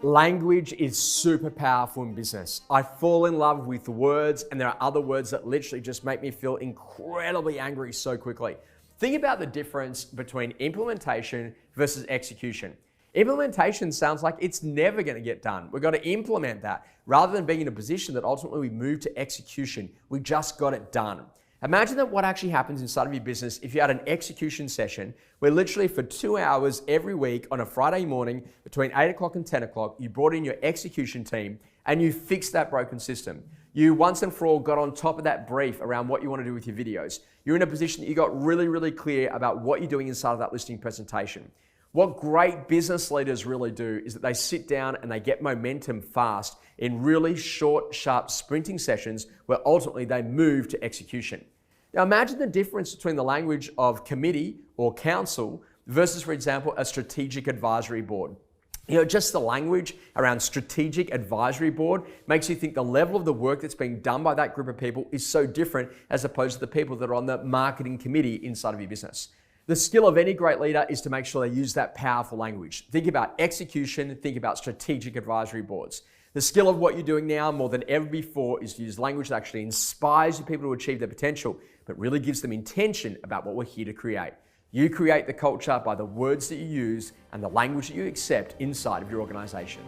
Language is super powerful in business. I fall in love with words, and there are other words that literally just make me feel incredibly angry so quickly. Think about the difference between implementation versus execution. Implementation sounds like it's never going to get done. We've got to implement that. Rather than being in a position that ultimately we move to execution, we just got it done. Imagine that what actually happens inside of your business if you had an execution session where literally for 2 hours every week on a Friday morning between 8 o'clock and 10 o'clock, you brought in your execution team and you fixed that broken system. You once and for all got on top of that brief around what you want to do with your videos. You're in a position that you got really clear about what you're doing inside of that listing presentation. What great business leaders really do is that they sit down and they get momentum fast in really short, sharp sprinting sessions where ultimately they move to execution. Now imagine the difference between the language of committee or council versus, for example, a strategic advisory board. Just the language around strategic advisory board makes you think the level of the work that's being done by that group of people is so different as opposed to the people that are on the marketing committee inside of your business. The skill of any great leader is to make sure they use that powerful language. Think about execution, think about strategic advisory boards. The skill of what you're doing now more than ever before is to use language that actually inspires your people to achieve their potential, but really gives them intention about what we're here to create. You create the culture by the words that you use and the language that you accept inside of your organization.